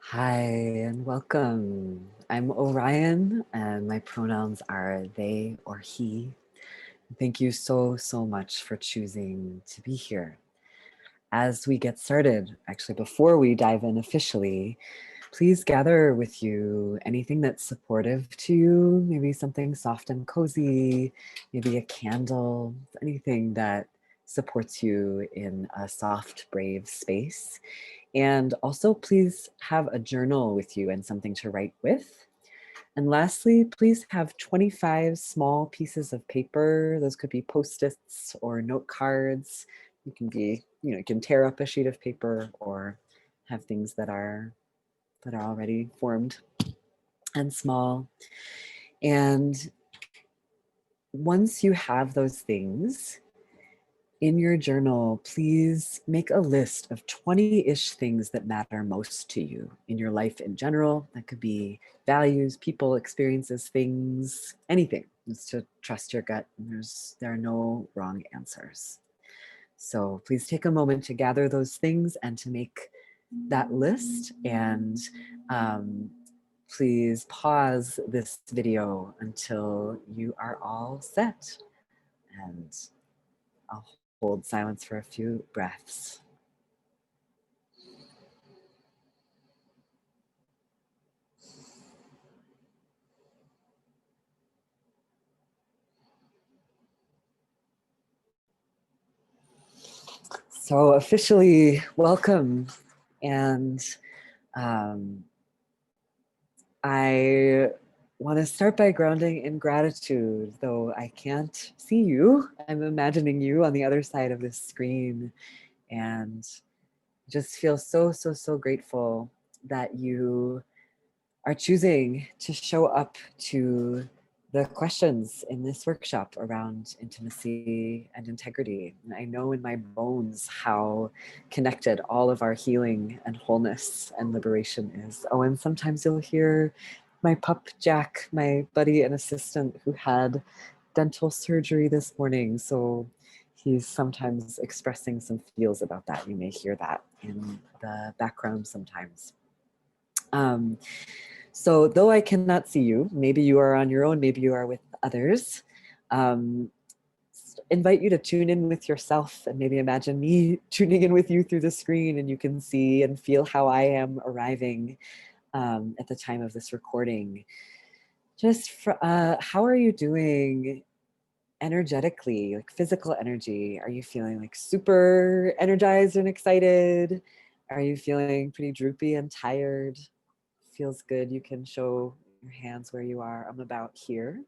Hi and welcome. I'm Orion and my pronouns are they or he. Thank you so much for choosing to be here. As we get started, actually before we dive in officially, please gather with you anything that's supportive to you, maybe something soft and cozy, maybe a candle, anything that supports you in a soft, brave space. And also, please have a journal with you and something to write with. And lastly, please have 25 small pieces of paper. Those could be Post-its or note cards. You can be, you can tear up a sheet of paper or have things that are already formed and small. And once you have those things, in your journal, please make a list of 20-ish things that matter most to you in your life in general. That could be values, people, experiences, things, anything. Just to trust your gut. There are no wrong answers. So please take a moment to gather those things and to make that list. And please pause this video until you are all set. And I'll hold silence for a few breaths. So officially welcome. And I want to start by grounding in gratitude, though I can't see you. I'm imagining you on the other side of this screen and just feel so grateful that you are choosing to show up to the questions in this workshop around intimacy and integrity. And I know in my bones how connected all of our healing and wholeness and liberation is. Oh, and sometimes you'll hear my pup Jack, my buddy and assistant who had dental surgery this morning. So he's sometimes expressing some feels about that. You may hear that in the background sometimes. So though I cannot see you, maybe you are on your own, maybe you are with others, invite you to tune in with yourself and maybe imagine me tuning in with you through the screen, and you can see and feel how I am arriving at the time of this recording. Just for, how are you doing energetically, like physical energy? Are you feeling like super energized and excited? Are you feeling pretty droopy and tired? Feels good. You can show your hands where you are. I'm about here.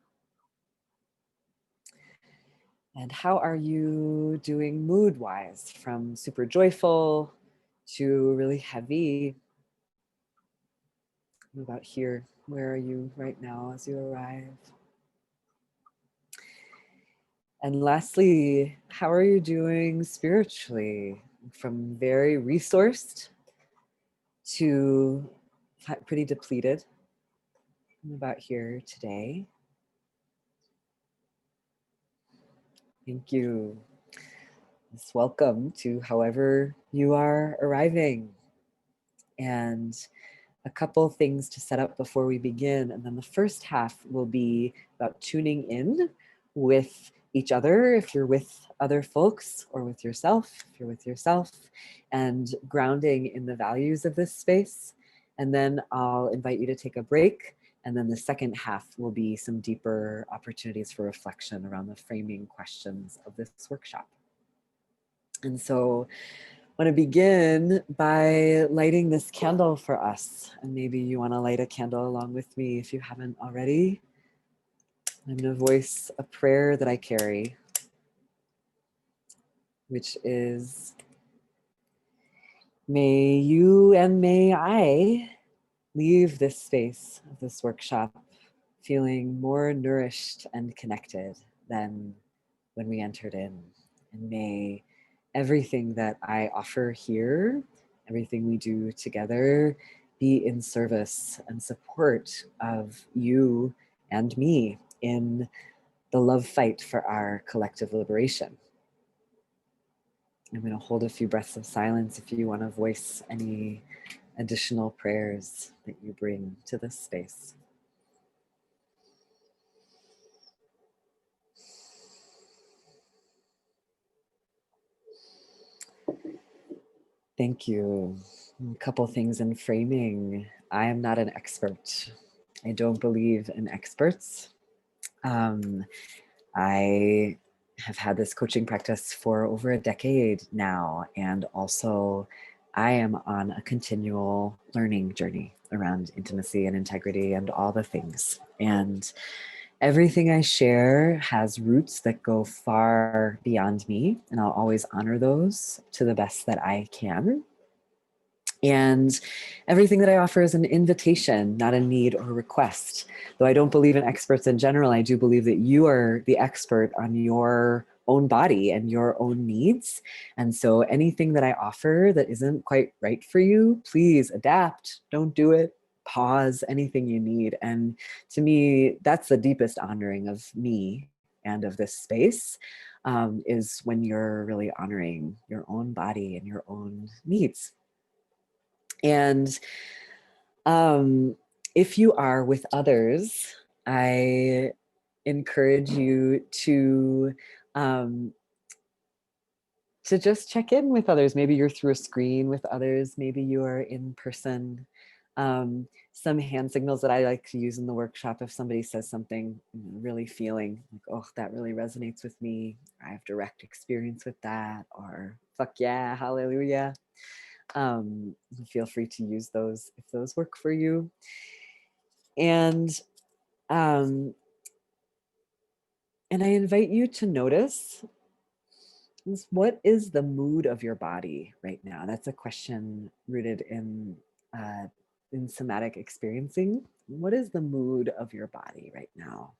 And how are you doing mood-wise, from super joyful to really heavy? I'm about here. Where are you right now as you arrive? And lastly, how are you doing spiritually, from very resourced to pretty depleted? I'm about here today. Thank you. Welcome to however you are arriving. And a couple things to set up before we begin. And then the first half will be about tuning in with each other, if you're with other folks, or with yourself, if you're with yourself, and grounding in the values of this space. And then I'll invite you to take a break. And then the second half will be some deeper opportunities for reflection around the framing questions of this workshop. And so I want to begin by lighting this candle for us. And maybe you want to light a candle along with me if you haven't already. I'm going to voice a prayer that I carry, which is, may you and may I leave this space of this workshop feeling more nourished and connected than when we entered in. And may everything that I offer here, everything we do together, be in service and support of you and me in the love fight for our collective liberation. I'm going to hold a few breaths of silence if you want to voice any additional prayers that you bring to this space. Thank you. A couple things in framing. I am not an expert. I don't believe in experts. I have had this coaching practice for over a decade now, and also I am on a continual learning journey around intimacy and integrity and all the things. And everything I share has roots that go far beyond me, and I'll always honor those to the best that I can. And everything that I offer is an invitation, not a need or request. Though I don't believe in experts in general, I do believe that you are the expert on your own body and your own needs. And so anything that I offer that isn't quite right for you, please adapt, don't do it, pause, anything you need. And to me, that's the deepest honoring of me and of this space, is when you're really honoring your own body and your own needs. And if you are with others, I encourage you to just check in with others. Maybe you're through a screen with others. Maybe you are in person. Some hand signals that I like to use in the workshop if somebody says something really feeling like, oh, that really resonates with me. I have direct experience with that, or fuck yeah, hallelujah. Feel free to use those if those work for you. And I invite you to notice what is the mood of your body right now. That's a question rooted in somatic experiencing. What is the mood of your body right now?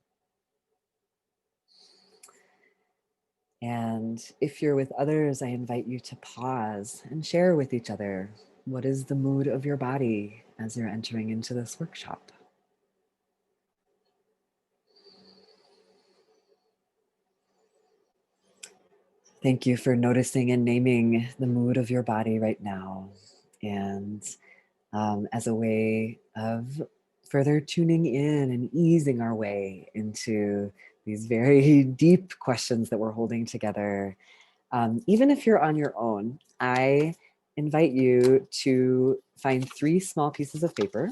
And if you're with others, I invite you to pause and share with each other, what is the mood of your body as you're entering into this workshop? Thank you for noticing and naming the mood of your body right now. And as a way of further tuning in and easing our way into these very deep questions that we're holding together. Even if you're on your own, I invite you to find 3 small pieces of paper.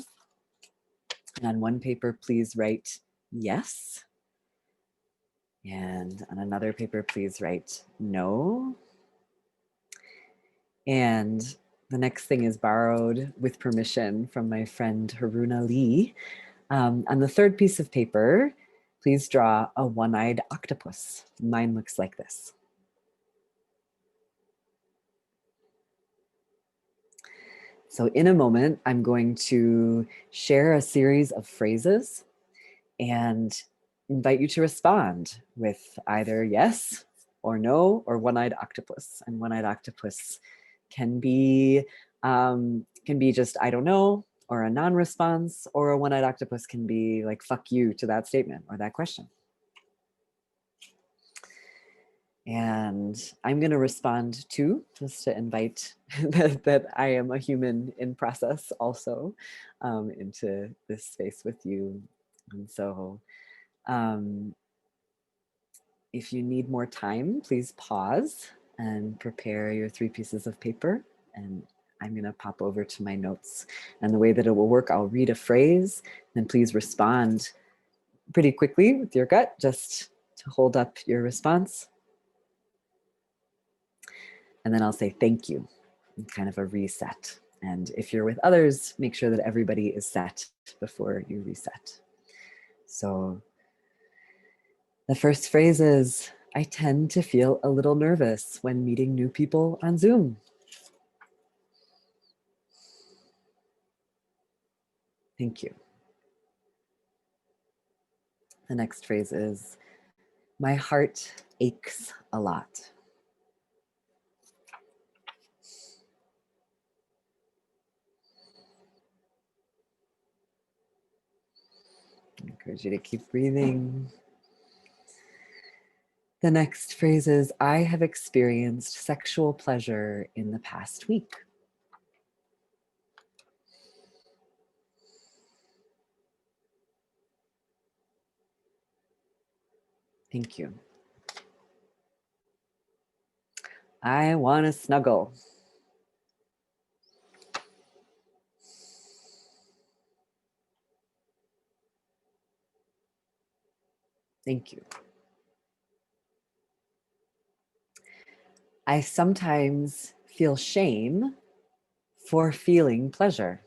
And on one paper, please write yes. And on another paper, please write no. And the next thing is borrowed with permission from my friend Haruna Lee. On the third piece of paper, please draw a one-eyed octopus. Mine looks like this. So in a moment, I'm going to share a series of phrases and invite you to respond with either yes or no or one-eyed octopus. And one-eyed octopus can be just I don't know, or a non-response, or a one-eyed octopus can be like fuck you to that statement or that question. And I'm going to respond too, just to invite that I am a human in process also, into this space with you. And so if you need more time, please pause and prepare your 3 pieces of paper. And I'm going to pop over to my notes. And the way that it will work, I'll read a phrase, then please respond pretty quickly with your gut, just to hold up your response. And then I'll say thank you, kind of a reset. And if you're with others, make sure that everybody is set before you reset. So the first phrase is, I tend to feel a little nervous when meeting new people on Zoom. Thank you. The next phrase is, my heart aches a lot. I encourage you to keep breathing. The next phrase is, I have experienced sexual pleasure in the past week. Thank you. I want to snuggle. Thank you. I sometimes feel shame for feeling pleasure.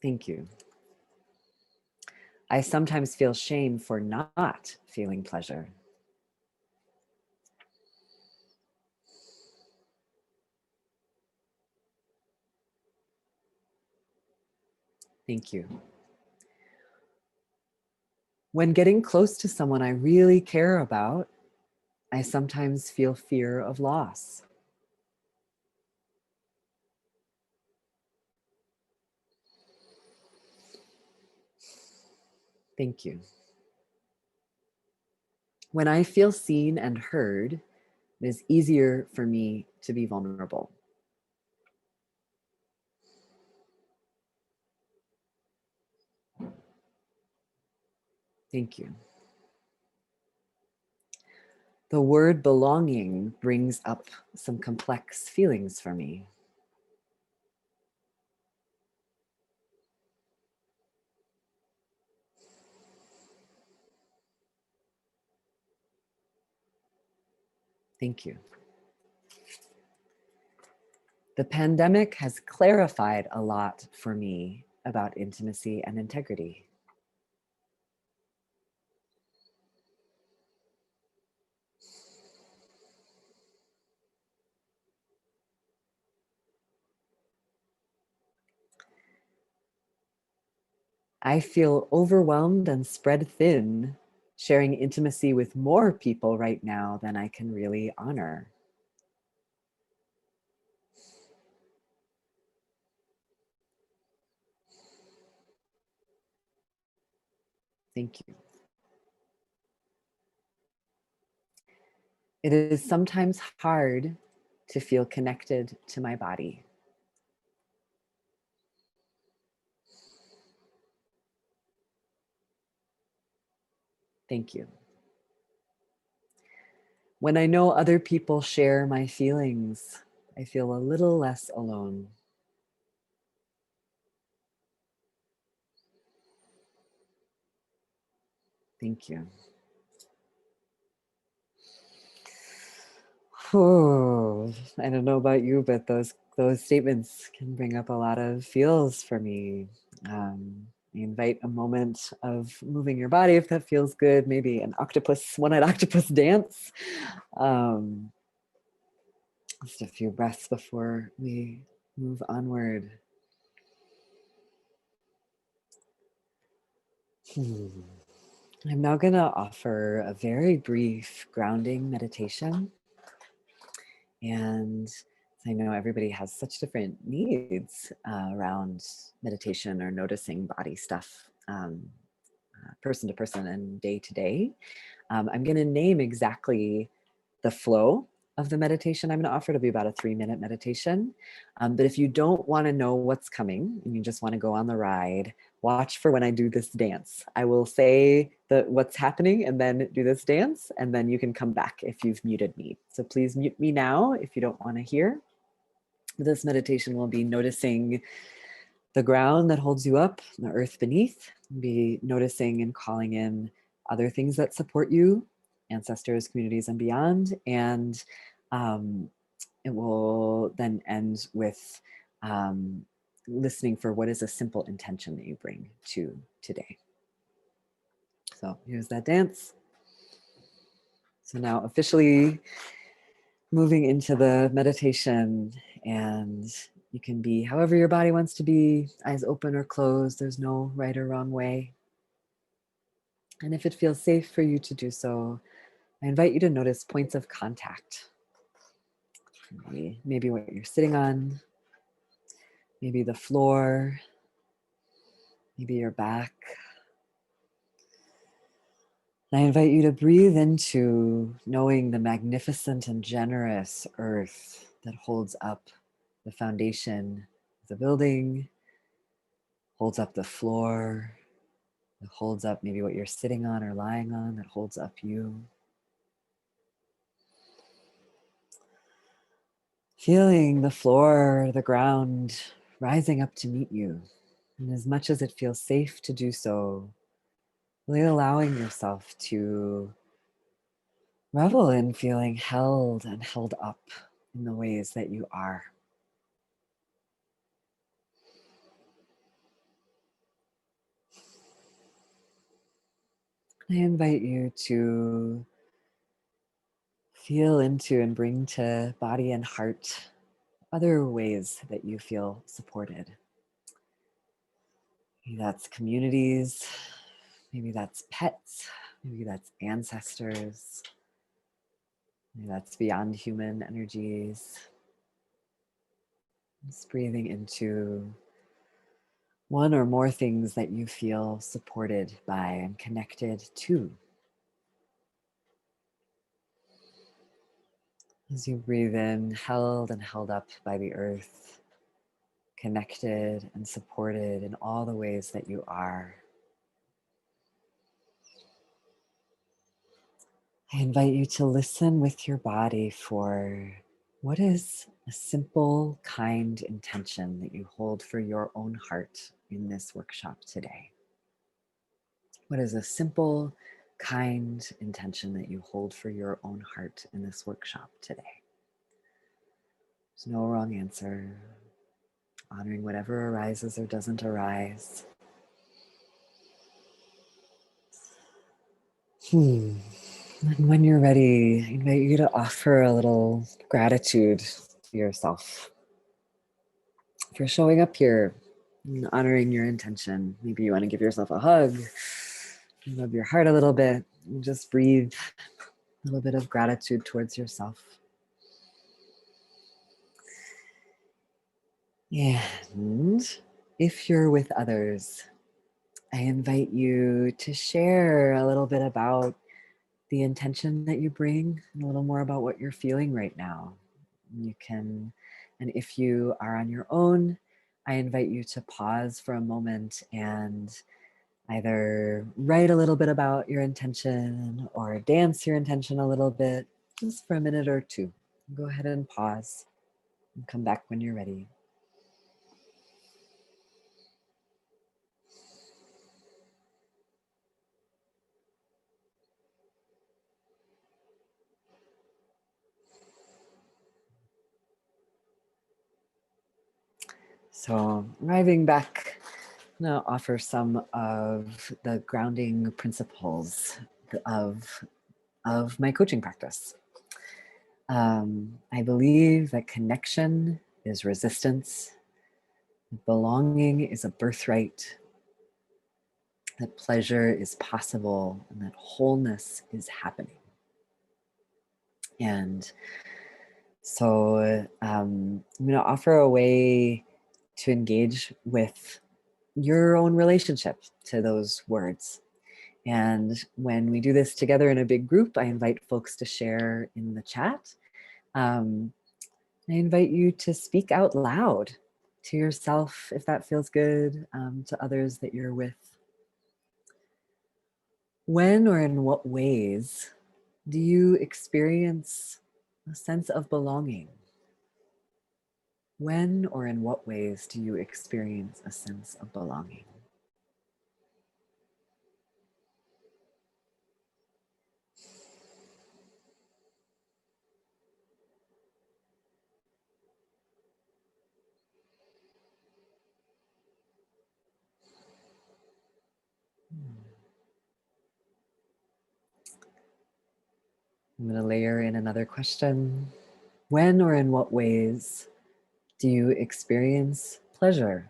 Thank you. I sometimes feel shame for not feeling pleasure. Thank you. When getting close to someone I really care about, I sometimes feel fear of loss. Thank you. When I feel seen and heard, it is easier for me to be vulnerable. Thank you. The word belonging brings up some complex feelings for me. Thank you. The pandemic has clarified a lot for me about intimacy and integrity. I feel overwhelmed and spread thin, sharing intimacy with more people right now than I can really honor. Thank you. It is sometimes hard to feel connected to my body. Thank you. When I know other people share my feelings, I feel a little less alone. Thank you. Oh, I don't know about you, but those statements can bring up a lot of feels for me. I invite a moment of moving your body if that feels good. Maybe an octopus, one-eyed octopus dance. Um, just a few breaths before we move onward. I'm now going to offer a very brief grounding meditation. And I know everybody has such different needs around meditation or noticing body stuff, person to person and day to day. I'm going to name exactly the flow of the meditation I'm going to offer. It'll be about a 3-minute meditation. But if you don't want to know what's coming and you just want to go on the ride, watch for when I do this dance. I will say what's happening and then do this dance, and then you can come back if you've muted me. So please mute me now if you don't want to hear. This meditation will be noticing the ground that holds you up, the earth beneath, be noticing and calling in other things that support you, ancestors, communities, and beyond. And it will then end with listening for what is a simple intention that you bring to today. So here's that dance. So now officially moving into the meditation, and you can be however your body wants to be, eyes open or closed. There's no right or wrong way. And if it feels safe for you to do so, I invite you to notice points of contact. Maybe what you're sitting on, maybe the floor, maybe your back. And I invite you to breathe into knowing the magnificent and generous earth that holds up the foundation of the building, holds up the floor, that holds up maybe what you're sitting on or lying on, that holds up you. Feeling the floor, the ground rising up to meet you. And as much as it feels safe to do so, really allowing yourself to revel in feeling held and held up in the ways that you are. I invite you to feel into and bring to body and heart other ways that you feel supported. Maybe that's communities, maybe that's pets, maybe that's ancestors, maybe that's beyond human energies. Just breathing into one or more things that you feel supported by and connected to. As you breathe in, held and held up by the earth, connected and supported in all the ways that you are. I invite you to listen with your body for what is a simple, kind intention that you hold for your own heart in this workshop today. What is a simple, kind intention that you hold for your own heart in this workshop today? There's no wrong answer. Honoring whatever arises or doesn't arise. And when you're ready, I invite you to offer a little gratitude to yourself for showing up here and honoring your intention. Maybe you want to give yourself a hug, rub your heart a little bit, and just breathe a little bit of gratitude towards yourself. And if you're with others, I invite you to share a little bit about the intention that you bring and a little more about what you're feeling right now. You can, and if you are on your own, I invite you to pause for a moment and either write a little bit about your intention or dance your intention a little bit, just for a minute or two. Go ahead and pause and come back when you're ready. So arriving back, I'm going to offer some of the grounding principles of my coaching practice. I believe that connection is resistance, belonging is a birthright, that pleasure is possible, and that wholeness is happening. And so I'm going to offer a way to engage with your own relationship to those words. And when we do this together in a big group, I invite folks to share in the chat. I invite you to speak out loud to yourself if that feels good, to others that you're with. When or in what ways do you experience a sense of belonging? When or in what ways do you experience a sense of belonging? I'm going to layer in another question. When or in what ways do you experience pleasure?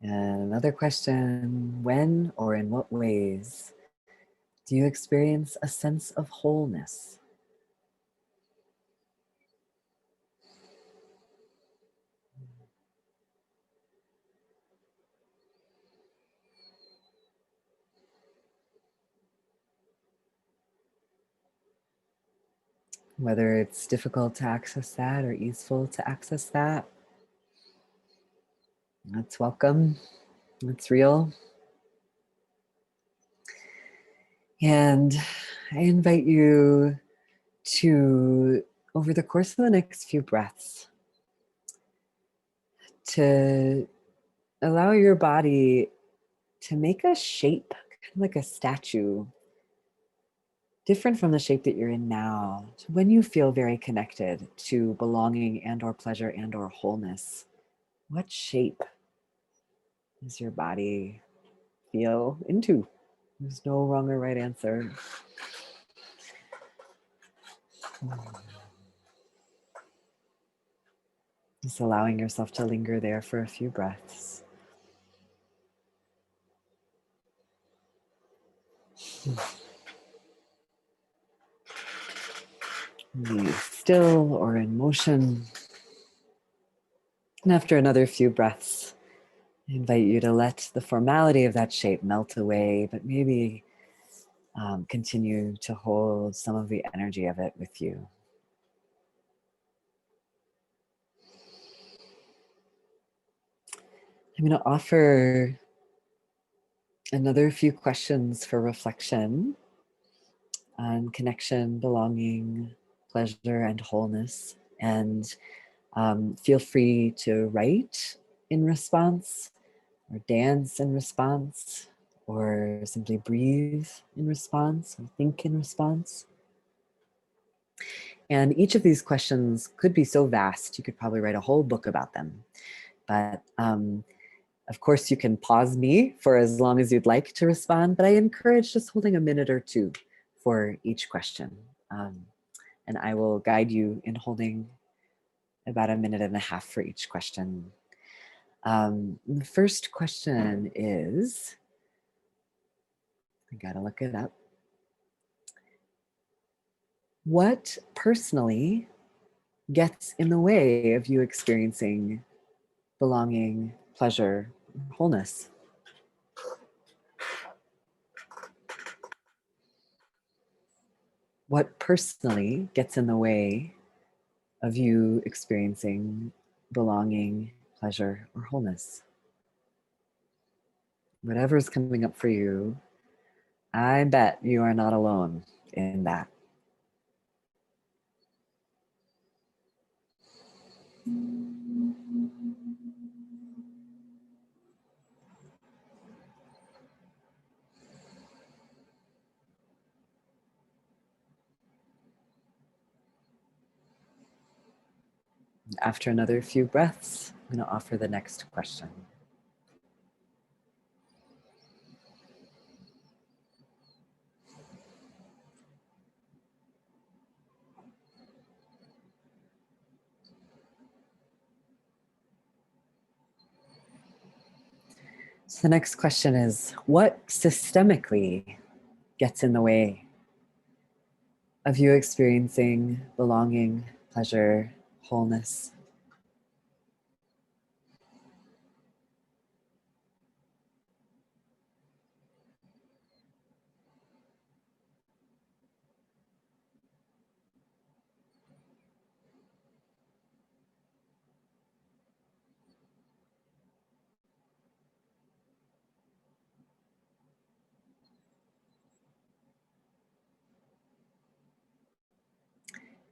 And another question, when or in what ways do you experience a sense of wholeness? whether it's difficult to access that or easeful to access that. That's welcome. It's real. And I invite you to, over the course of the next few breaths, to allow your body to make a shape, kind of like a statue, different from the shape that you're in now. So when you feel very connected to belonging and or pleasure and or wholeness, what shape does your body feel into? There's no wrong or right answer. Just allowing yourself to linger there for a few breaths. Be still or in motion. And after another few breaths, I invite you to let the formality of that shape melt away, but maybe continue to hold some of the energy of it with you. I'm going to offer another few questions for reflection on connection, belonging, pleasure, and wholeness. And feel free to write in response, or dance in response, or simply breathe in response, or think in response. And each of these questions could be so vast, you could probably write a whole book about them. But of course, you can pause me for as long as you'd like to respond, but I encourage just holding a minute or two for each question. And I will guide you in holding about a minute and a half for each question. The first question is, I gotta look it up. What personally gets in the way of you experiencing belonging, pleasure, wholeness? What personally gets in the way of you experiencing belonging, pleasure, or wholeness? Whatever's coming up for you, I bet you are not alone in that. After another few breaths, I'm going to offer the next question. So the next question is, what systemically gets in the way of you experiencing belonging, pleasure, wholeness?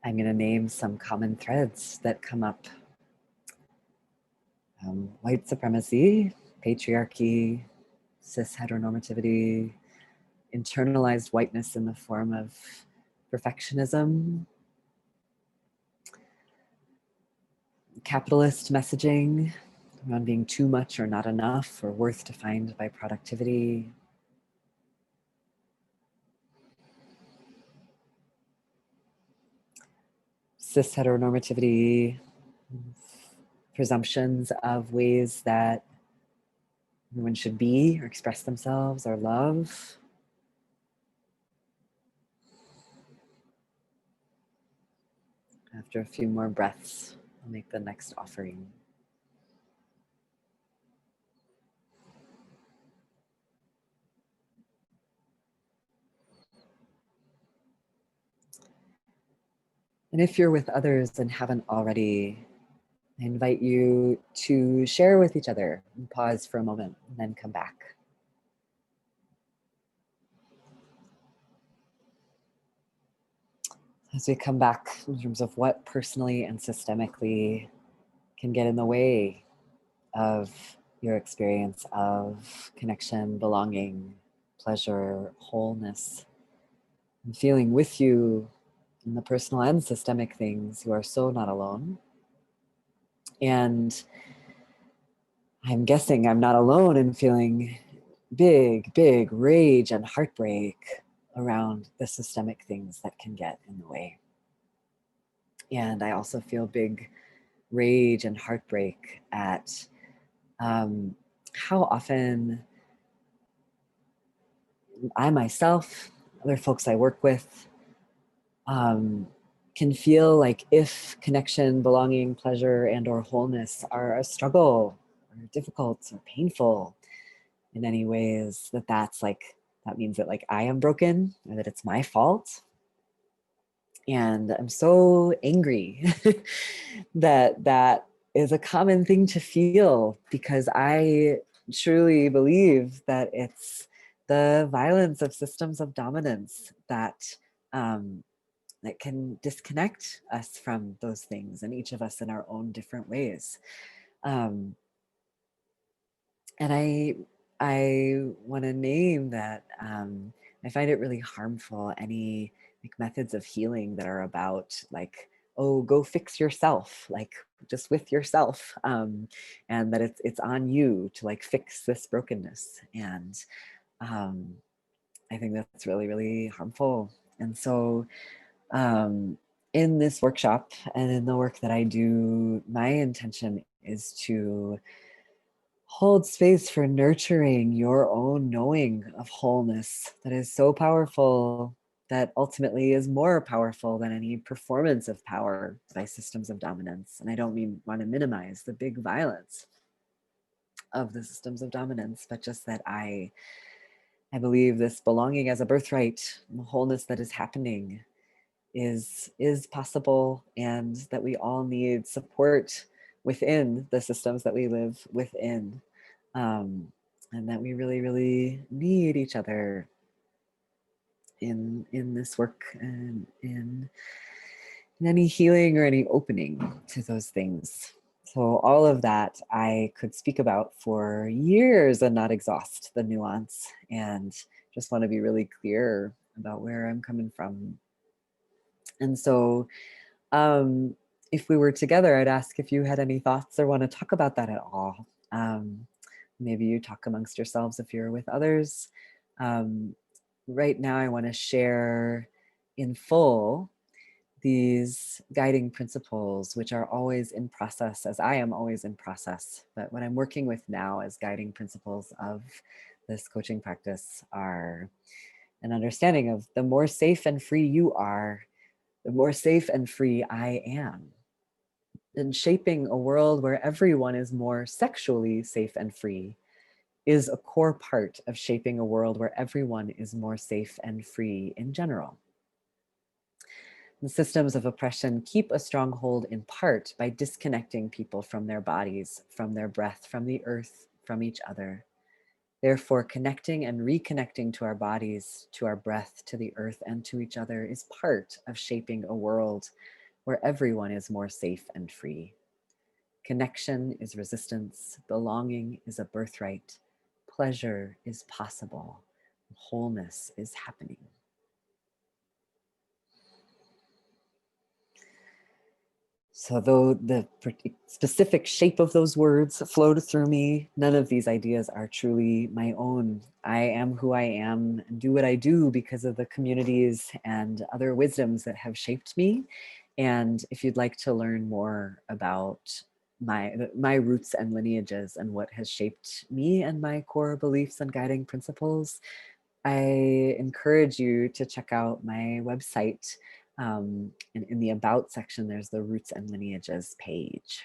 I'm going to name some common threads that come up. White supremacy, patriarchy, cis heteronormativity, internalized whiteness in the form of perfectionism, capitalist messaging around being too much or not enough or worth defined by productivity, cis heteronormativity, presumptions of ways that everyone should be or express themselves or love. After a few more breaths, I'll make the next offering. And if you're with others and haven't already, I invite you to share with each other and pause for a moment and then come back. As we come back in terms of what personally and systemically can get in the way of your experience of connection, belonging, pleasure, wholeness, and feeling with you in the personal and systemic things, you are so not alone. And I'm guessing I'm not alone in feeling big rage and heartbreak around the systemic things that can get in the way. And I also feel big rage and heartbreak at how often I myself, other folks I work with, can feel like if connection, belonging, pleasure, and or wholeness are a struggle or difficult or painful in any ways, that means that like I am broken or that it's my fault. And I'm so angry that is a common thing to feel, because I truly believe that it's the violence of systems of dominance that that can disconnect us from those things, and each of us in our own different ways. Um, and I want to name that I find it really harmful, any like methods of healing that are about like, oh, go fix yourself, like just with yourself, and that it's on you to like fix this brokenness. And um, I think that's really harmful. And so in this workshop and in the work that I do, my intention is to hold space for nurturing your own knowing of wholeness that is so powerful, that ultimately is more powerful than any performance of power by systems of dominance. And I don't want to minimize the big violence of the systems of dominance, but just that I believe this belonging as a birthright, the wholeness that is happening is possible, and that we all need support within the systems that we live within, and that we really need each other in this work, and in any healing or any opening to those things. So all of that I could speak about for years and not exhaust the nuance, and just want to be really clear about where I'm coming from. And so if we were together, I'd ask if you had any thoughts or want to talk about that at all. Maybe you talk amongst yourselves if you're with others. Um, right now, I want to share in full these guiding principles, which are always in process, as I am always in process. But what I'm working with now as guiding principles of this coaching practice are an understanding of the more safe and free you are, the more safe and free I am. And shaping a world where everyone is more sexually safe and free is a core part of shaping a world where everyone is more safe and free in general. The systems of oppression keep a stronghold in part by disconnecting people from their bodies, from their breath, from the earth, from each other. Therefore, connecting and reconnecting to our bodies, to our breath, to the earth, and to each other is part of shaping a world where everyone is more safe and free. Connection is resistance, belonging is a birthright, pleasure is possible, wholeness is happening. So though the specific shape of those words flowed through me, none of these ideas are truly my own. I am who I am and do what I do because of the communities and other wisdoms that have shaped me. And if you'd like to learn more about my roots and lineages and what has shaped me and my core beliefs and guiding principles, I encourage you to check out my website. In the About section, there's the Roots and Lineages page.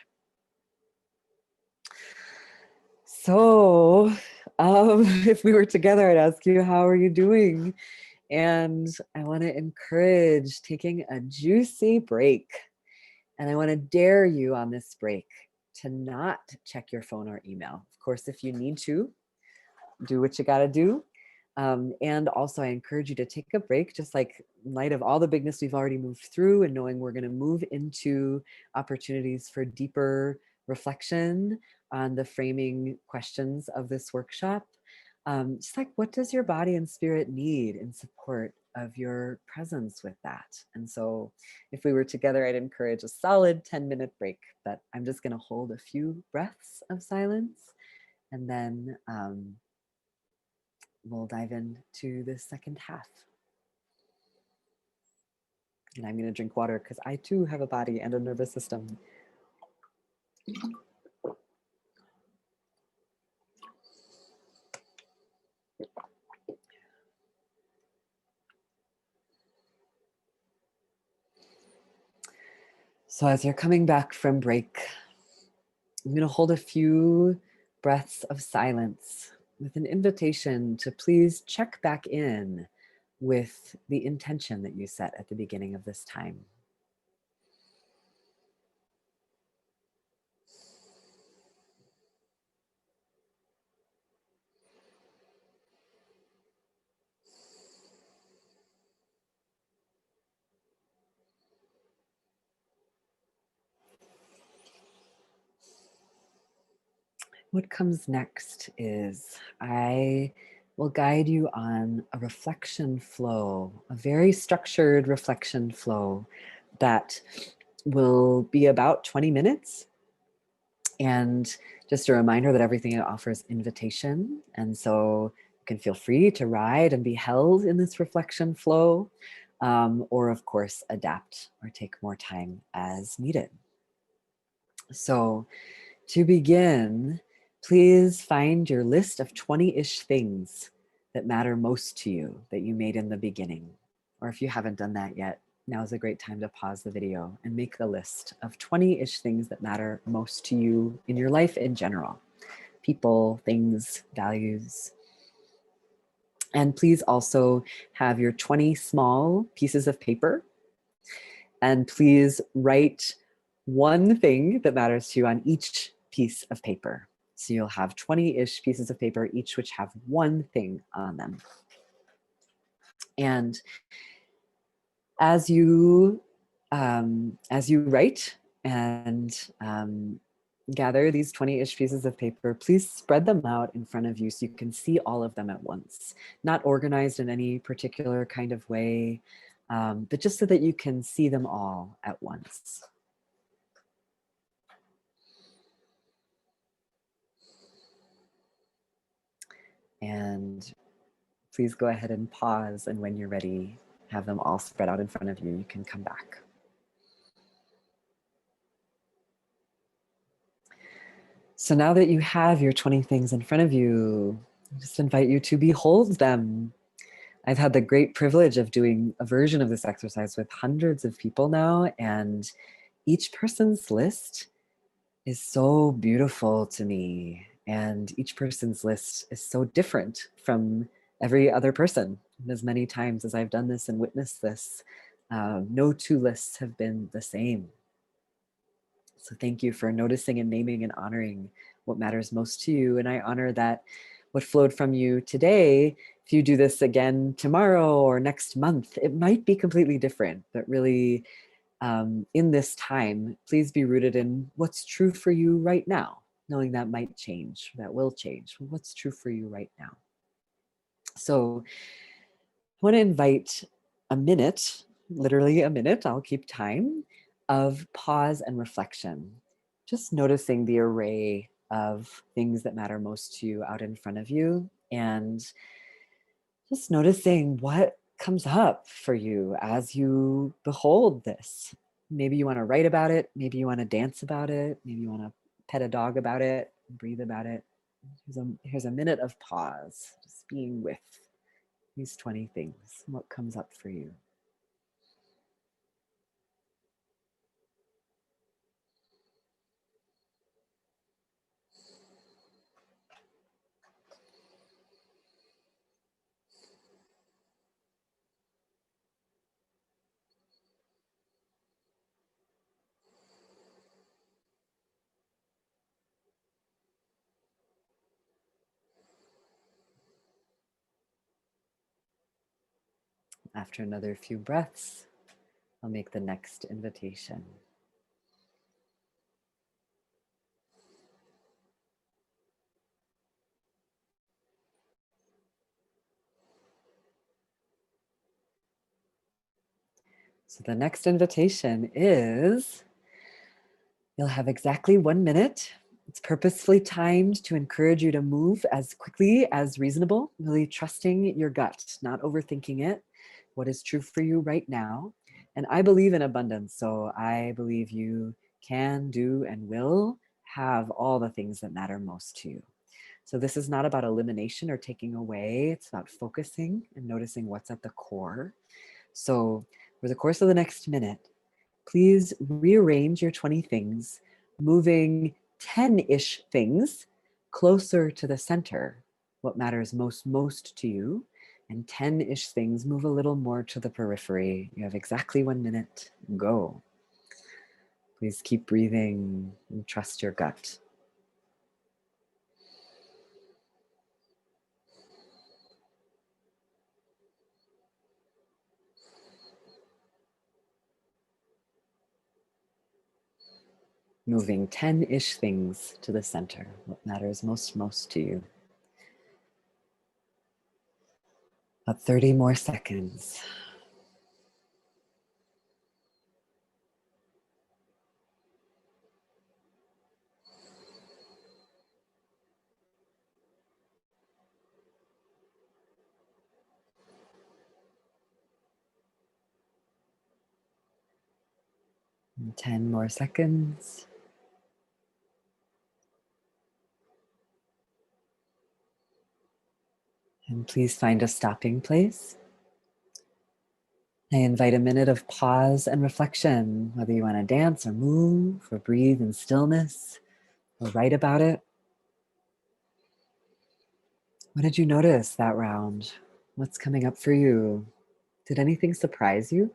So if we were together, I'd ask you, how are you doing? And I want to encourage taking a juicy break. And I want to dare you on this break to not check your phone or email. Of course, if you need to, do what you got to do. And also, I encourage you to take a break, just like in light of all the bigness we've already moved through, and knowing we're going to move into opportunities for deeper reflection on the framing questions of this workshop. Just like, what does your body and spirit need in support of your presence with that? And so, if we were together, I'd encourage a solid 10-minute break, but I'm just going to hold a few breaths of silence, and then we'll dive into the second half. And I'm going to drink water because I too have a body and a nervous system. So as you're coming back from break, I'm going to hold a few breaths of silence with an invitation to please check back in with the intention that you set at the beginning of this time. What comes next is I will guide you on a reflection flow, a very structured reflection flow that will be about 20 minutes. And just a reminder that everything it offers invitation. And so you can feel free to ride and be held in this reflection flow, or of course, adapt or take more time as needed. So to begin, please find your list of 20-ish things that matter most to you that you made in the beginning. Or if you haven't done that yet, now is a great time to pause the video and make the list of 20-ish things that matter most to you in your life in general. People, things, values. And please also have your 20 small pieces of paper. And please write one thing that matters to you on each piece of paper. So you'll have 20-ish pieces of paper, each which have one thing on them. And as you write and gather these 20-ish pieces of paper, please spread them out in front of you so you can see all of them at once. Not organized in any particular kind of way, but just so that you can see them all at once. And please go ahead and pause, and when you're ready, have them all spread out in front of you. You can come back. So now that you have your 20 things in front of you, I just invite you to behold them. I've had the great privilege of doing a version of this exercise with hundreds of people now, and each person's list is so beautiful to me. And each person's list is so different from every other person. And as many times as I've done this and witnessed this, no two lists have been the same. So thank you for noticing and naming and honoring what matters most to you. And I honor that what flowed from you today, if you do this again tomorrow or next month, it might be completely different, but really in this time, please be rooted in what's true for you right now, knowing that might change, that will change. What's true for you right now? So I want to invite a minute, literally a minute, I'll keep time, of pause and reflection. Just noticing the array of things that matter most to you out in front of you, and just noticing what comes up for you as you behold this. Maybe you want to write about it. Maybe you want to dance about it. Maybe you want to pet a dog about it, breathe about it. Here's a minute of pause, just being with these 20 things. What comes up for you? After another few breaths, I'll make the next invitation. So the next invitation is you'll have exactly 1 minute. It's purposefully timed to encourage you to move as quickly as reasonable, really trusting your gut, not overthinking it, what is true for you right now. And I believe in abundance, so I believe you can, do, and will have all the things that matter most to you. So this is not about elimination or taking away, it's about focusing and noticing what's at the core. So for the course of the next minute, please rearrange your 20 things, moving 10-ish things closer to the center, what matters most to you, and 10-ish things move a little more to the periphery. You have exactly 1 minute. Go. Please keep breathing and trust your gut. Moving 10-ish things to the center, what matters most to you. About 30 more seconds. And 10 more seconds. And please find a stopping place. I invite a minute of pause and reflection, whether you want to dance or move or breathe in stillness or write about it. What did you notice that round? What's coming up for you? Did anything surprise you?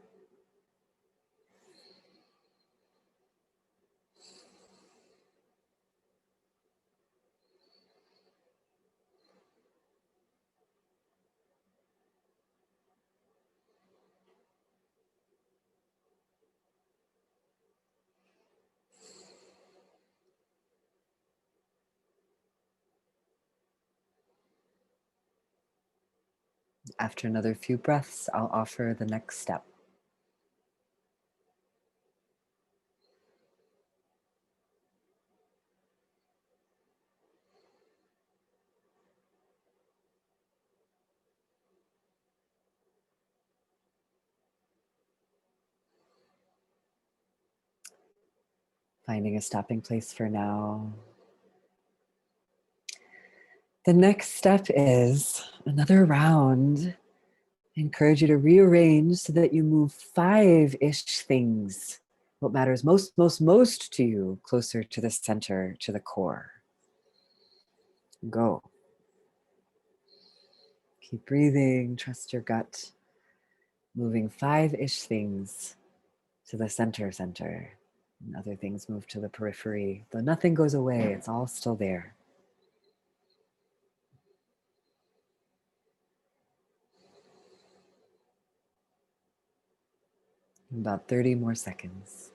After another few breaths, I'll offer the next step. Finding a stopping place for now. The next step is another round. I encourage you to rearrange so that you move 5-ish things. What matters most to you, closer to the center, to the core. Go. Keep breathing, trust your gut. Moving 5-ish things to the center. And other things move to the periphery. Though nothing goes away, it's all still there. About 30 more seconds.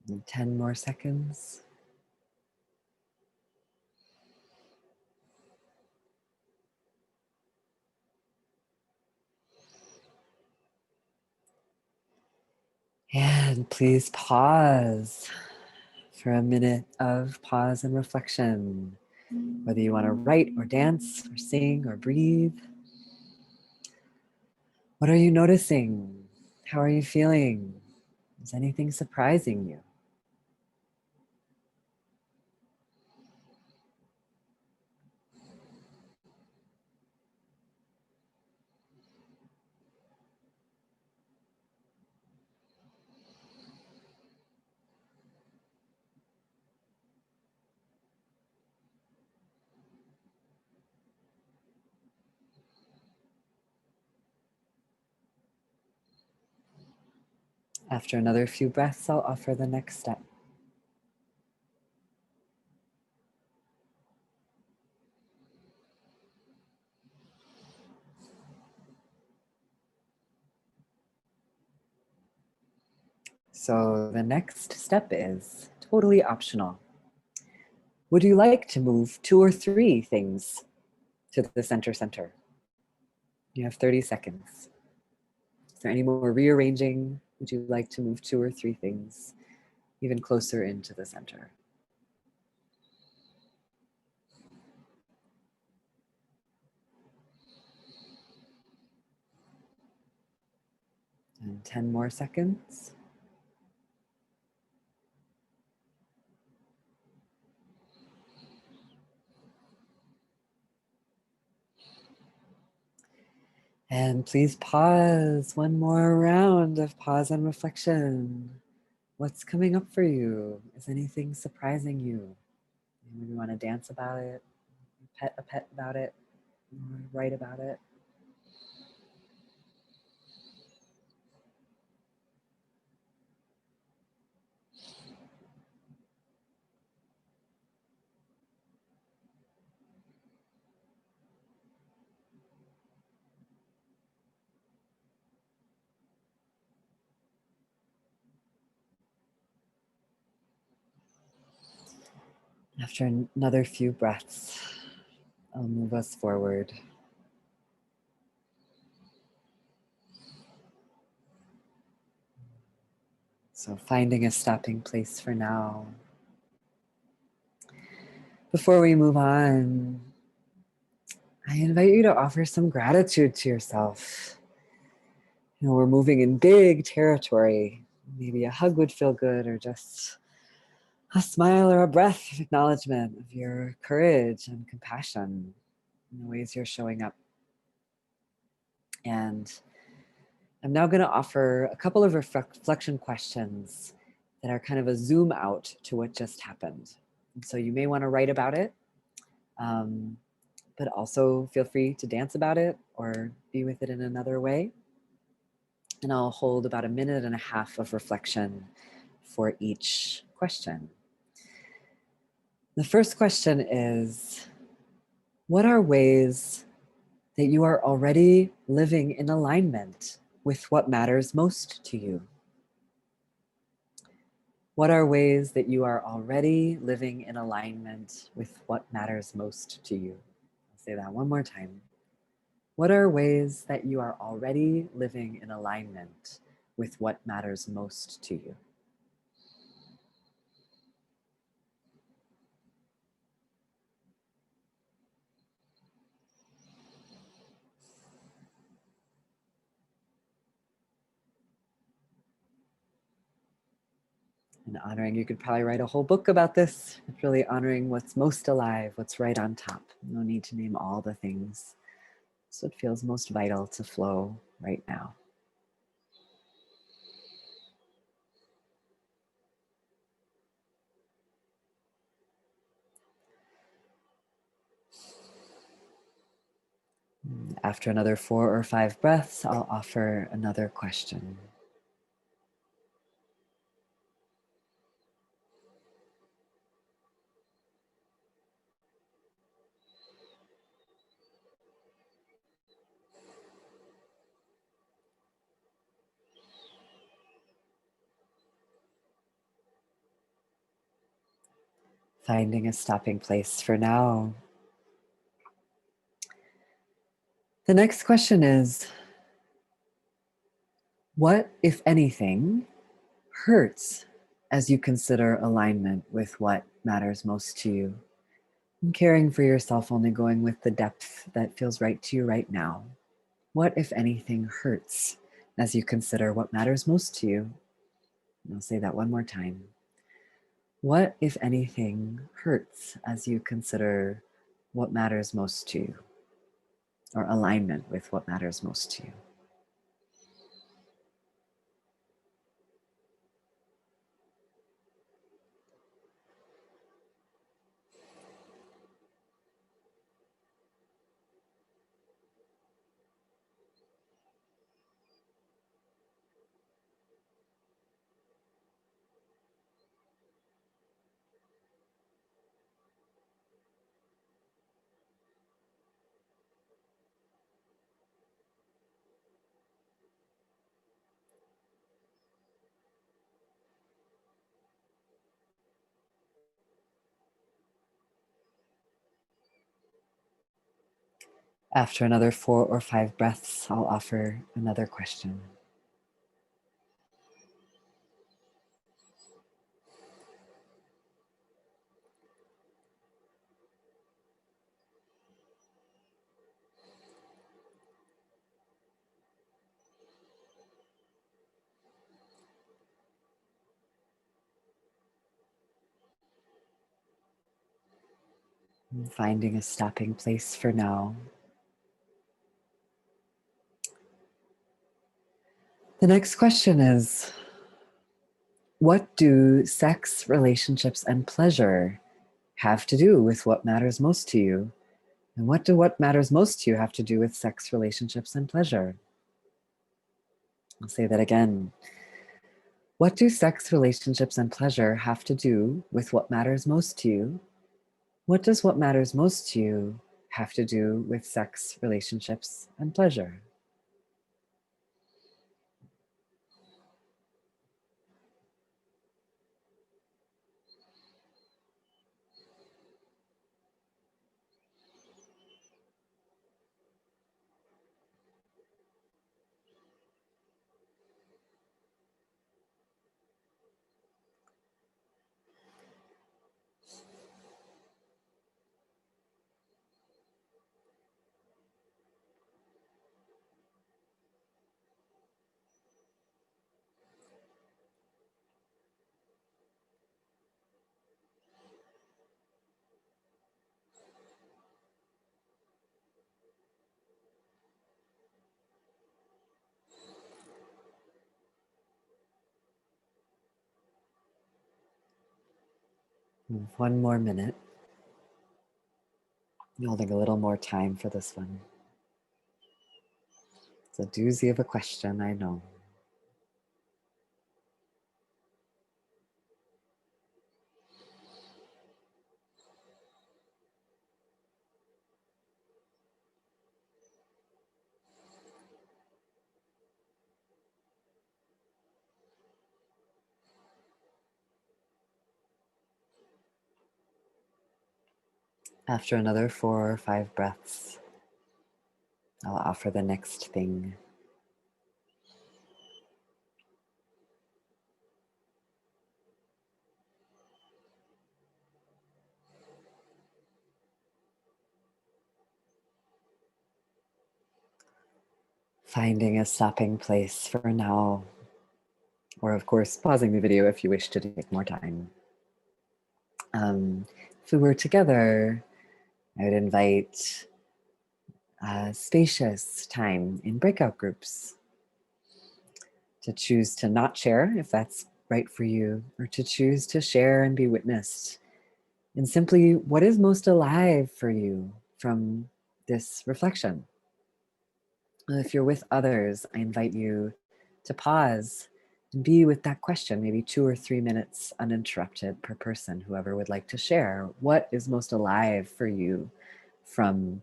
And 10 more seconds. And please pause for a minute of pause and reflection. Whether you want to write or dance or sing or breathe. What are you noticing? How are you feeling? Is anything surprising you? After another few breaths, I'll offer the next step. So the next step is totally optional. Would you like to move 2 or 3 things to the center? You have 30 seconds. Is there any more rearranging? Would you like to move 2 or 3 things even closer into the center? And 10 more seconds. And please pause. One more round of pause and reflection. What's coming up for you? Is anything surprising you? Maybe you want to dance about it, pet a pet about it, or write about it. After another few breaths, I'll move us forward. So finding a stopping place for now. Before we move on, I invite you to offer some gratitude to yourself. You know, we're moving in big territory. Maybe a hug would feel good, or just a smile or a breath of acknowledgement of your courage and compassion in the ways you're showing up. And I'm now going to offer a couple of reflection questions that are kind of a zoom out to what just happened. And so you may want to write about it, but also feel free to dance about it or be with it in another way. And I'll hold about 1.5 minutes of reflection for each question. The first question is, what are ways that you are already living in alignment with what matters most to you? What are ways that you are already living in alignment with what matters most to you? I'll say that one more time. What are ways that you are already living in alignment with what matters most to you? And honoring, you could probably write a whole book about this. It's really honoring what's most alive, what's right on top. No need to name all the things. So it feels most vital to flow right now. After another 4 or 5 breaths, I'll offer another question. Finding a stopping place for now. The next question is, what, if anything, hurts as you consider alignment with what matters most to you? And caring for yourself, only going with the depth that feels right to you right now. What, if anything, hurts as you consider what matters most to you? And I'll say that one more time. What, if anything, hurts as you consider what matters most to you, or alignment with what matters most to you? After another 4 or 5 breaths, I'll offer another question. And finding a stopping place for now. The next question is, what do sex, relationships, and pleasure have to do with what matters most to you? And what matters most to you have to do with sex, relationships, and pleasure? I'll say that again. What do sex, relationships, and pleasure have to do with what matters most to you? What does what matters most to you have to do with sex, relationships, and pleasure? One more minute. Holding a little more time for this one. It's a doozy of a question, I know. After another 4 or 5 breaths, I'll offer the next thing. Finding a stopping place for now, or of course, pausing the video if you wish to take more time. If we were together, I would invite spacious time in breakout groups to choose to not share if that's right for you, or to choose to share and be witnessed. And simply, what is most alive for you from this reflection? If you're with others, I invite you to pause and be with that question, maybe 2 or 3 minutes uninterrupted per person, whoever would like to share. What is most alive for you from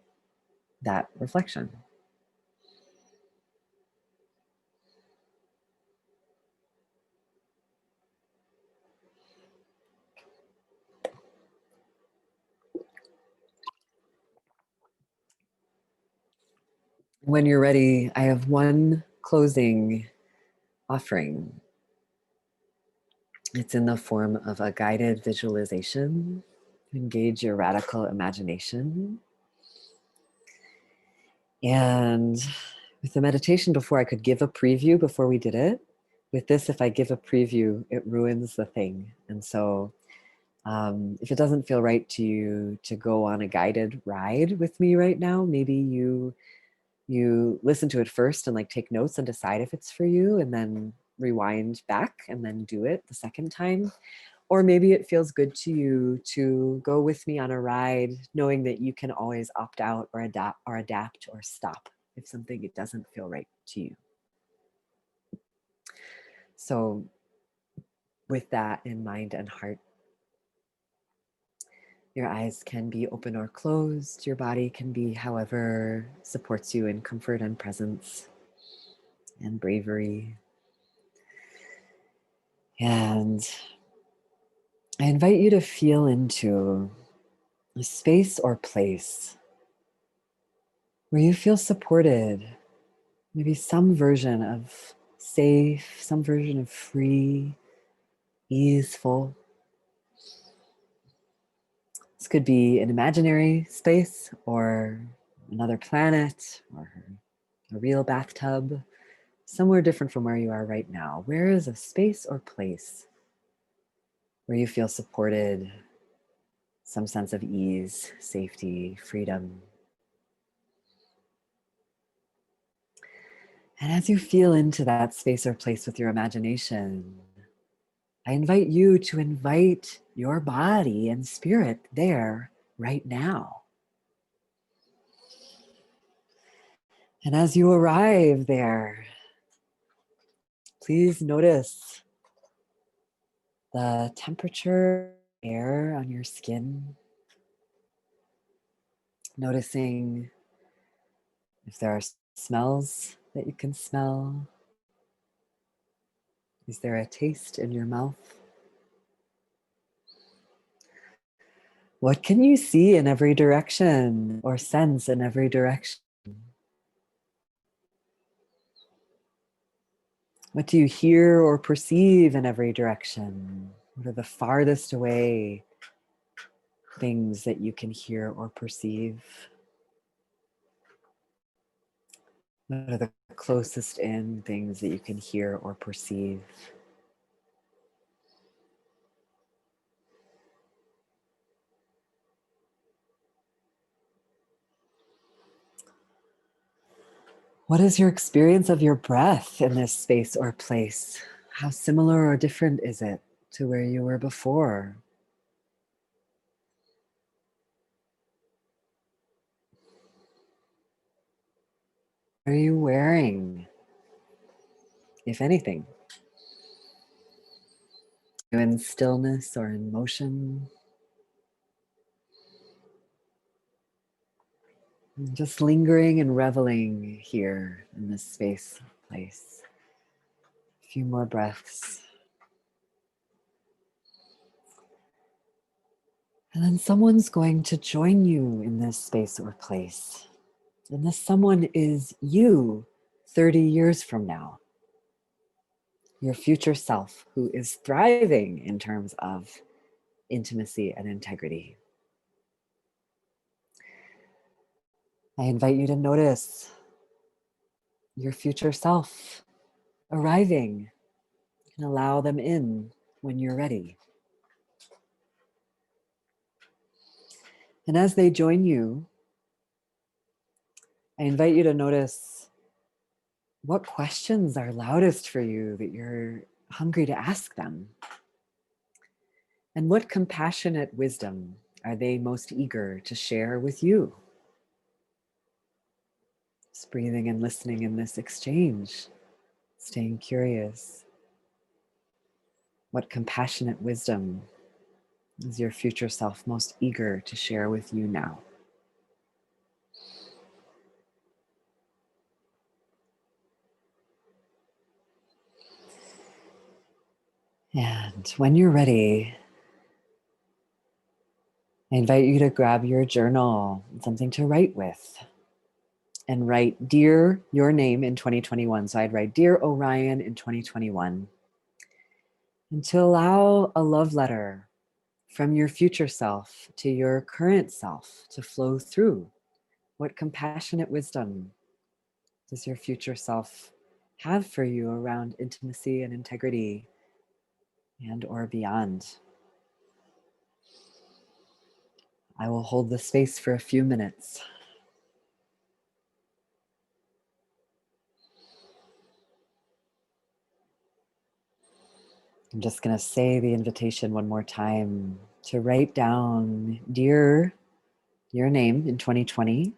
that reflection? When you're ready, I have one closing offering. It's in the form of a guided visualization. Engage your radical imagination. And with the meditation before, I could give a preview before we did it. With this, if I give a preview, it ruins the thing. And so if it doesn't feel right to you to go on a guided ride with me right now, maybe you listen to it first and like take notes and decide if it's for you, and then rewind back and then do it the second time. Or maybe it feels good to you to go with me on a ride, knowing that you can always opt out or adapt or stop if something it doesn't feel right to you. So with that in mind and heart, your eyes can be open or closed. Your body can be however supports you in comfort and presence and bravery. And I invite you to feel into a space or place where you feel supported, maybe some version of safe, some version of free, easeful. This could be an imaginary space or another planet or a real bathtub, somewhere different from where you are right now. Where is a space or place where you feel supported, some sense of ease, safety, freedom? And as you feel into that space or place with your imagination, I invite you to invite your body and spirit there right now. And as you arrive there, please notice the temperature, air on your skin. Noticing if there are smells that you can smell. Is there a taste in your mouth? What can you see in every direction or sense in every direction? What do you hear or perceive in every direction? What are the farthest away things that you can hear or perceive? What are the closest in things that you can hear or perceive? What is your experience of your breath in this space or place? How similar or different is it to where you were before? What are you wearing, if anything? Are you in stillness or in motion? Just lingering and reveling here in this space, place. A few more breaths. And then someone's going to join you in this space or place. And this someone is you 30 years from now. Your future self who is thriving in terms of intimacy and integrity. I invite you to notice your future self arriving. You can allow them in when you're ready. And as they join you, I invite you to notice what questions are loudest for you that you're hungry to ask them. And what compassionate wisdom are they most eager to share with you? Just breathing and listening in this exchange, staying curious. What compassionate wisdom is your future self most eager to share with you now? And when you're ready, I invite you to grab your journal, something to write with, and write Dear your name in 2021. So I'd write Dear Orion in 2021. And to allow a love letter from your future self to your current self to flow through. What compassionate wisdom does your future self have for you around intimacy and integrity and or beyond? I will hold the space for a few minutes. I'm just going to say the invitation one more time to write down Dear your name in 2020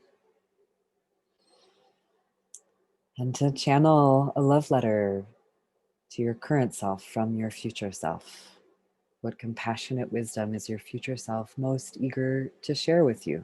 and to channel a love letter to your current self from your future self. What compassionate wisdom is your future self most eager to share with you?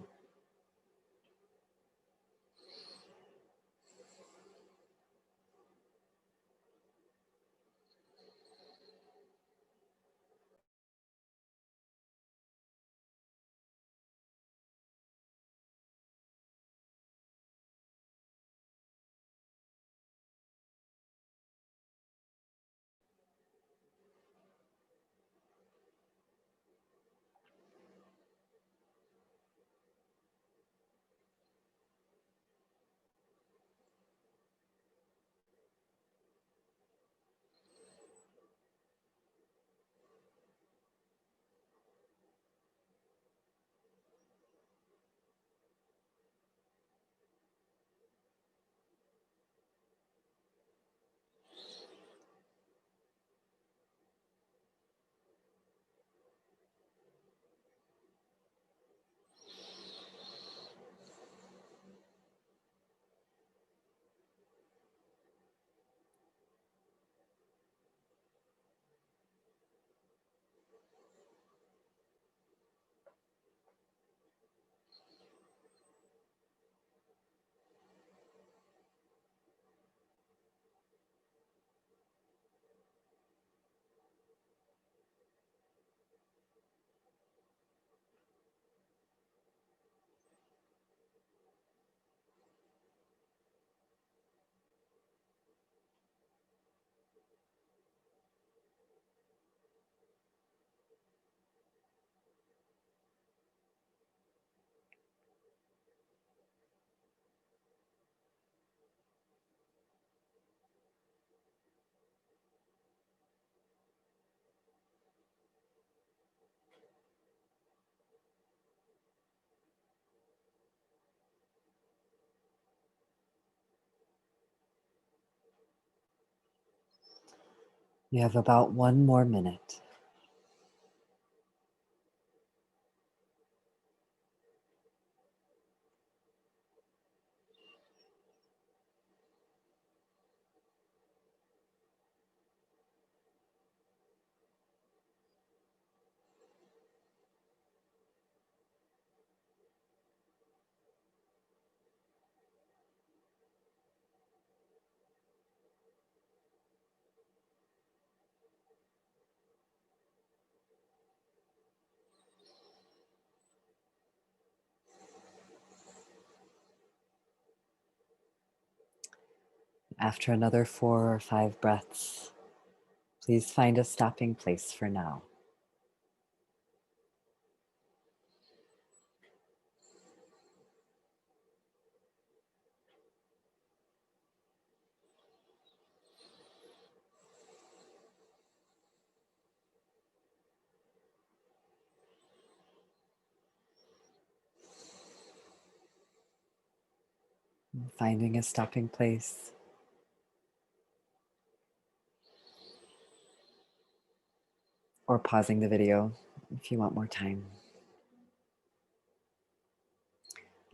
You have about 1 more minute. After another 4 or 5 breaths, please find a stopping place for now. Finding a stopping place, or pausing the video if you want more time.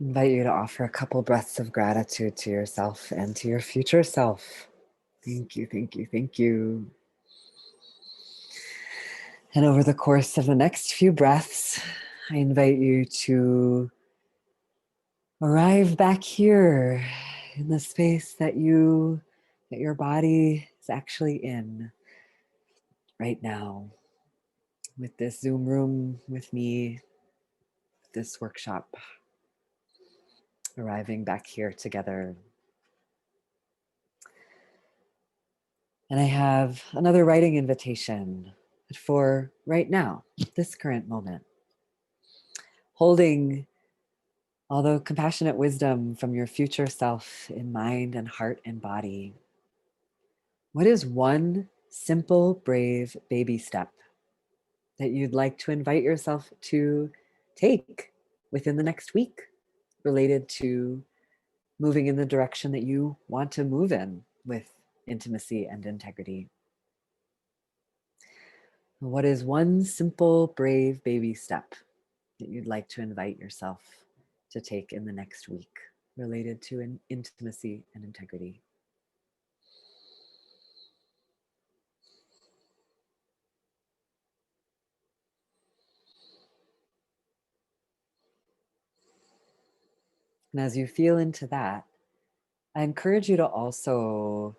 I invite you to offer a couple breaths of gratitude to yourself and to your future self. Thank you, thank you, thank you. And over the course of the next few breaths, I invite you to arrive back here in the space that your body is actually in right now, with this Zoom room with me, this workshop, arriving back here together. And I have another writing invitation for right now, this current moment. Holding all the compassionate wisdom from your future self in mind and heart and body. What is one simple, brave baby step that you'd like to invite yourself to take within the next week related to moving in the direction that you want to move in with intimacy and integrity? What is one simple, brave baby step that you'd like to invite yourself to take in the next week related to intimacy and integrity? And as you feel into that, I encourage you to also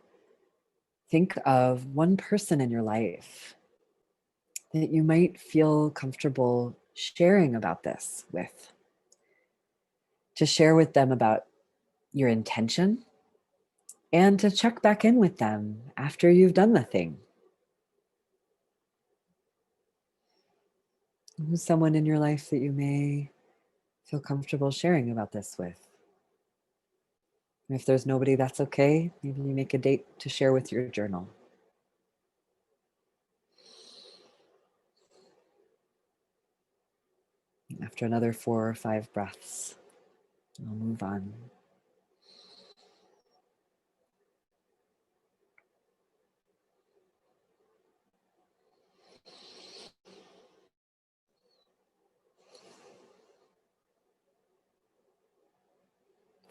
think of one person in your life that you might feel comfortable sharing about this with, to share with them about your intention and to check back in with them after you've done the thing. Who's someone in your life that you may feel comfortable sharing about this with? If there's nobody, that's okay. Maybe you make a date to share with your journal. After another 4 or 5 breaths, I'll move on.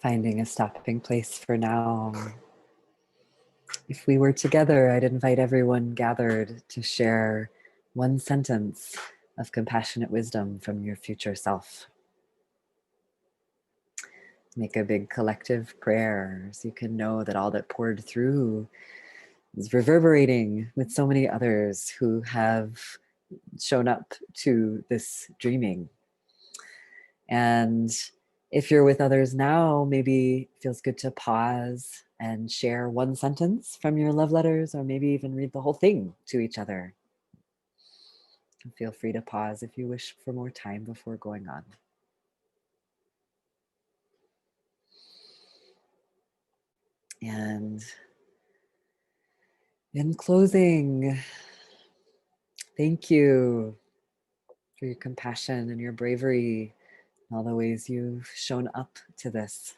Finding a stopping place for now. If we were together, I'd invite everyone gathered to share one sentence of compassionate wisdom from your future self. Make a big collective prayer so you can know that all that poured through is reverberating with so many others who have shown up to this dreaming. And if you're with others now, maybe it feels good to pause and share one sentence from your love letters, or maybe even read the whole thing to each other. And feel free to pause if you wish for more time before going on. And in closing, thank you for your compassion and your bravery, all the ways you've shown up to this.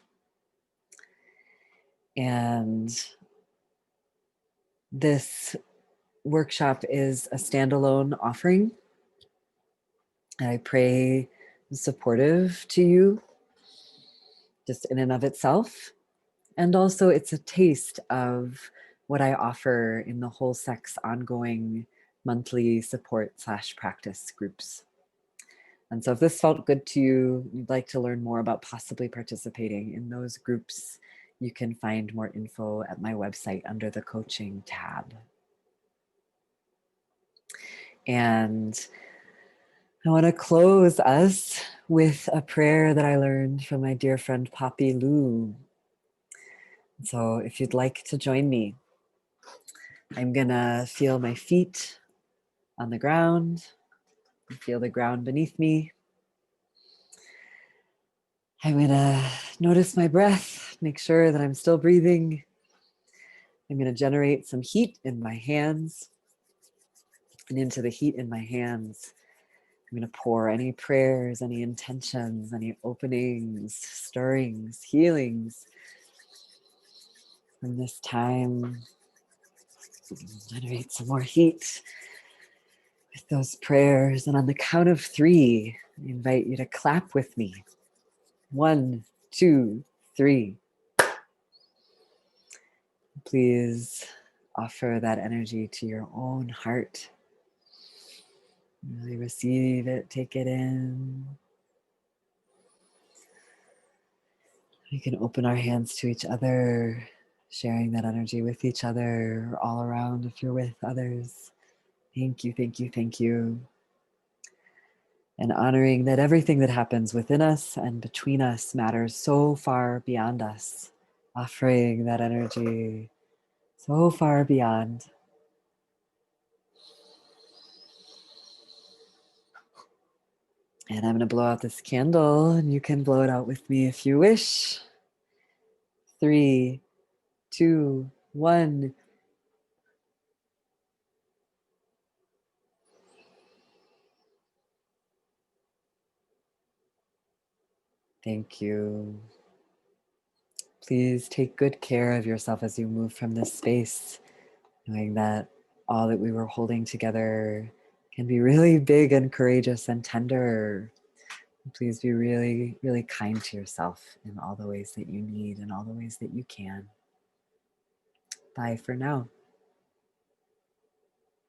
And this workshop is a standalone offering. I pray supportive to you just in and of itself. And also, it's a taste of what I offer in the Whole Sex ongoing monthly support/practice groups. And so, if this felt good to you, you'd like to learn more about possibly participating in those groups, you can find more info at my website under the coaching tab. And I want to close us with a prayer that I learned from my dear friend Poppy Lou. So if you'd like to join me, I'm going to feel my feet on the ground, feel the ground beneath me. I'm going to notice my breath, make sure that I'm still breathing. I'm going to generate some heat in my hands. And into the heat in my hands, I'm going to pour any prayers, any intentions, any openings, stirrings, healings from this time. Generate some more heat with those prayers. And on the count of 3, I invite you to clap with me. 1, 2, 3. Please offer that energy to your own heart. Really receive it, take it in. We can open our hands to each other, sharing that energy with each other, or all around if you're with others. Thank you, thank you, thank you. And honoring that everything that happens within us and between us matters so far beyond us. Offering that energy so far beyond. And I'm going to blow out this candle, and you can blow it out with me if you wish. 3, 2, 1. Thank you. Please take good care of yourself as you move from this space, knowing that all that we were holding together can be really big and courageous and tender. Please be really, really kind to yourself in all the ways that you need and all the ways that you can. Bye for now.